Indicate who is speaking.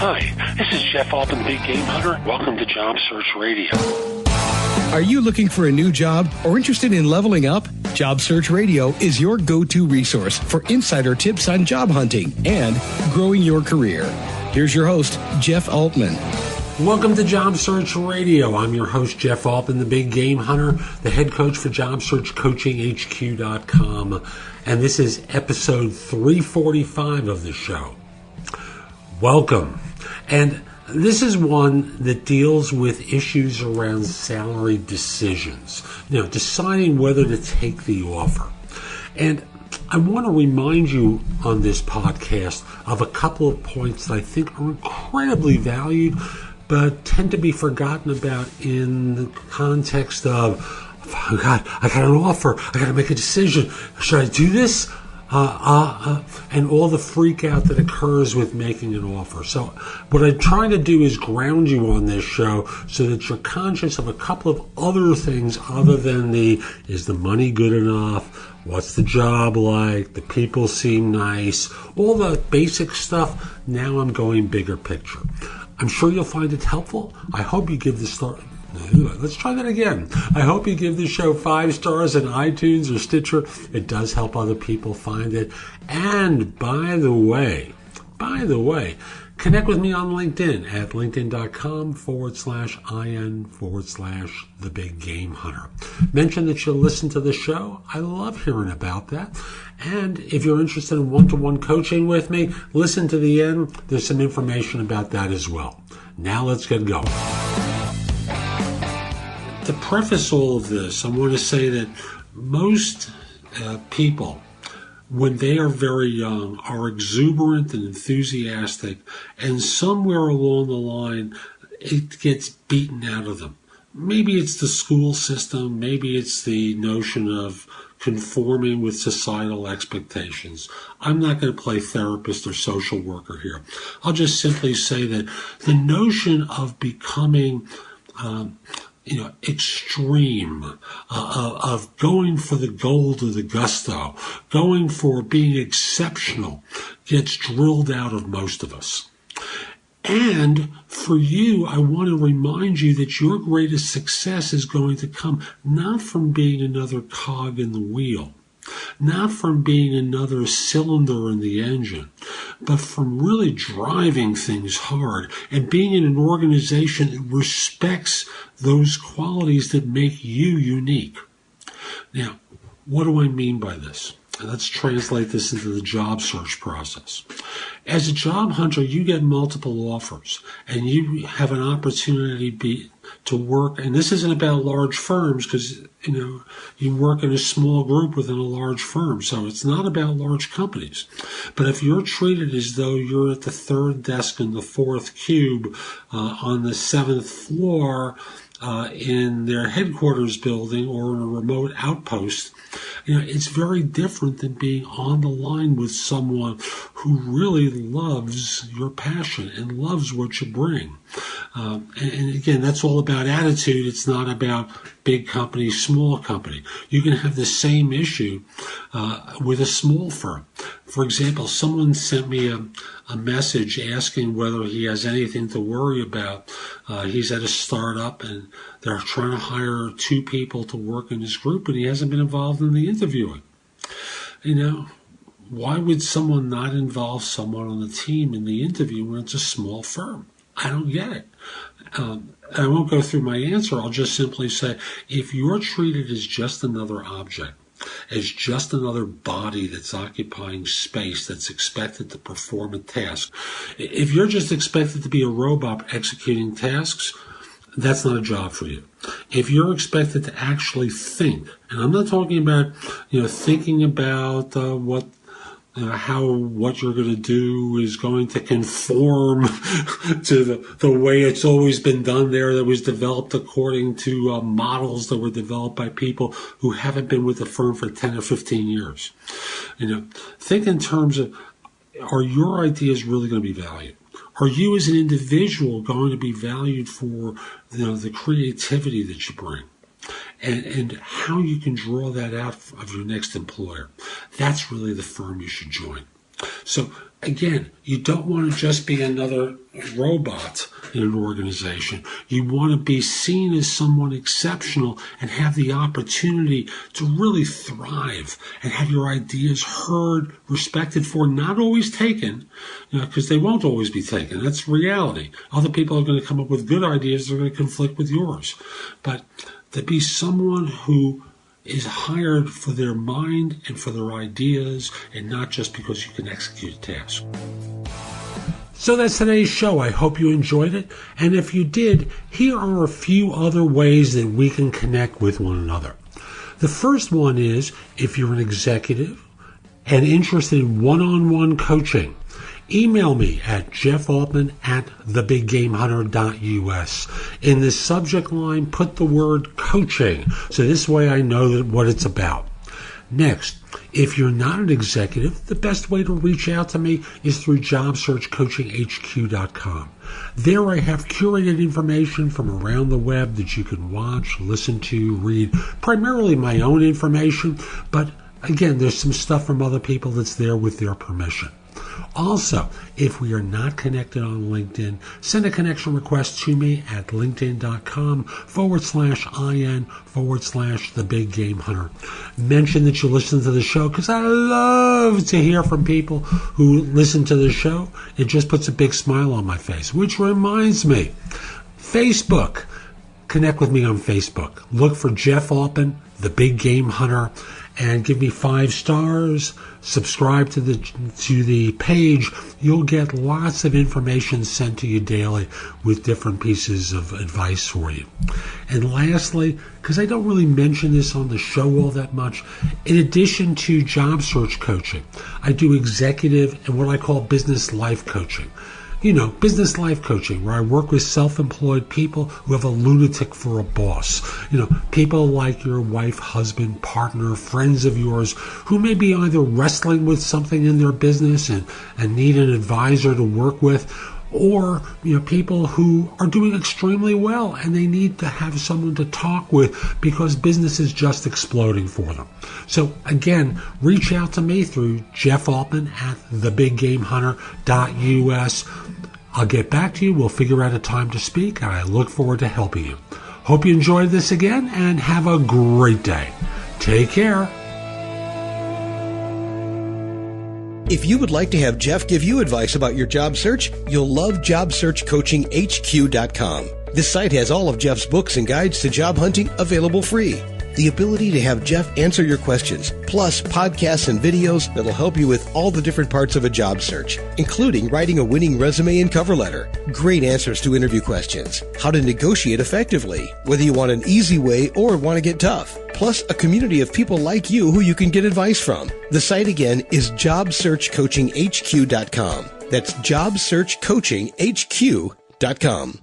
Speaker 1: Hi, this is Jeff Altman, the Big Game Hunter. Welcome to Job Search Radio.
Speaker 2: Are you looking for a new job or interested in leveling up? Job Search Radio is your go-to resource for insider tips on job hunting and growing your career. Here's your host, Jeff Altman.
Speaker 3: Welcome to Job Search Radio. I'm your host, Jeff Altman, the Big Game Hunter, the head coach for JobSearchCoachingHQ.com, and this is episode 345 of the show. Welcome. And this is one that deals with issues around salary decisions, deciding whether to take the offer. And I want to remind you on this podcast of a couple of points that I think are incredibly valued, but tend to be forgotten about in the context of, oh God, I got an offer, I got to make a decision. Should I do this? And all the freak out that occurs with making an offer. So what I'm trying to do is ground you on this show so that you're conscious of a couple of other things other than is the money good enough? What's the job like? The people seem nice. All the basic stuff. Now I'm going bigger picture. I'm sure you'll find it helpful. I hope you give this Let's try that again. I hope you give the show 5 stars in iTunes or Stitcher. It does help other people find it. And by the way, connect with me on LinkedIn at linkedin.com/IN/the Big Game Hunter. Mention that you'll listen to the show. I love hearing about that. And if you're interested in one-to-one coaching with me, listen to the end. There's some information about that as well. Now let's get going. To preface all of this, I want to say that most people, when they are very young, are exuberant and enthusiastic, and somewhere along the line, it gets beaten out of them. Maybe it's the school system, maybe it's the notion of conforming with societal expectations. I'm not going to play therapist or social worker here. I'll just simply say that the notion of becoming extreme, of going for the gold or the gusto, going for being exceptional, gets drilled out of most of us. And for you, I want to remind you that your greatest success is going to come not from being another cog in the wheel, not from being another cylinder in the engine, but from really driving things hard and being in an organization that respects those qualities that make you unique. Now, what do I mean by this? Let's translate this into the job search process. As a job hunter, you get multiple offers, and you have an opportunity to work, and this isn't about large firms because, you work in a small group within a large firm, so it's not about large companies. But if you're treated as though you're at the 3rd desk in the 4th cube on the 7th floor in their headquarters building or in a remote outpost, it's very different than being on the line with someone who really loves your passion and loves what you bring. And again, that's all about attitude. It's not about big company, small company. You can have the same issue with a small firm. For example, someone sent me a message asking whether he has anything to worry about. He's at a startup and they're trying to hire 2 people to work in his group, and he hasn't been involved in the interviewing. Why would someone not involve someone on the team in the interview when it's a small firm? I don't get it. I won't go through my answer. I'll just simply say, if you're treated as just another object, as just another body that's occupying space that's expected to perform a task, if you're just expected to be a robot executing tasks, that's not a job for you. If you're expected to actually think, and I'm not talking about, thinking about what you're going to do is going to conform to the way it's always been done there, that was developed according to models that were developed by people who haven't been with the firm for 10 or 15 years. Think in terms of, are your ideas really going to be valued? Are you as an individual going to be valued for the creativity that you bring? And how you can draw that out of your next employer. That's really the firm you should join. So again, you don't want to just be another robot in an organization. You want to be seen as someone exceptional and have the opportunity to really thrive and have your ideas heard, respected for, not always taken, because they won't always be taken. That's reality. Other people are going to come up with good ideas that are going to conflict with yours. But to be someone who is hired for their mind and for their ideas and not just because you can execute a task. So that's today's show. I hope you enjoyed it. And if you did, here are a few other ways that we can connect with one another. The first one is if you're an executive and interested in one-on-one coaching, email me at jeffoltman@thebiggamehunter.us. In the subject line, put the word coaching, so this way I know what it's about. Next, if you're not an executive, the best way to reach out to me is through jobsearchcoachinghq.com. There I have curated information from around the web that you can watch, listen to, read, primarily my own information, but again, there's some stuff from other people that's there with their permission. Also, if we are not connected on LinkedIn, send a connection request to me at linkedin.com/IN/the-big-game-hunter. Mention that you listen to the show, because I love to hear from people who listen to the show. It just puts a big smile on my face, which reminds me, Facebook. Connect with me on Facebook. Look for Jeff Altman, the Big Game Hunter, and give me 5 stars. Subscribe to the page. You'll get lots of information sent to you daily with different pieces of advice for you. And lastly, because I don't really mention this on the show all that much, in addition to job search coaching, I do executive and what I call business life coaching. Business life coaching, where I work with self-employed people who have a lunatic for a boss. People like your wife, husband, partner, friends of yours who may be either wrestling with something in their business and need an advisor to work with, or people who are doing extremely well and they need to have someone to talk with because business is just exploding for them. So again, reach out to me through Jeff Altman at thebiggamehunter.us. I'll get back to you. We'll figure out a time to speak, and I look forward to helping you. Hope you enjoyed this again, and have a great day. Take care.
Speaker 2: If you would like to have Jeff give you advice about your job search, you'll love JobSearchCoachingHQ.com. This site has all of Jeff's books and guides to job hunting available free. The ability to have Jeff answer your questions, plus podcasts and videos that'll help you with all the different parts of a job search, including writing a winning resume and cover letter, great answers to interview questions, how to negotiate effectively, whether you want an easy way or want to get tough, plus a community of people like you who you can get advice from. The site again is JobSearchCoachingHQ.com. That's JobSearchCoachingHQ.com.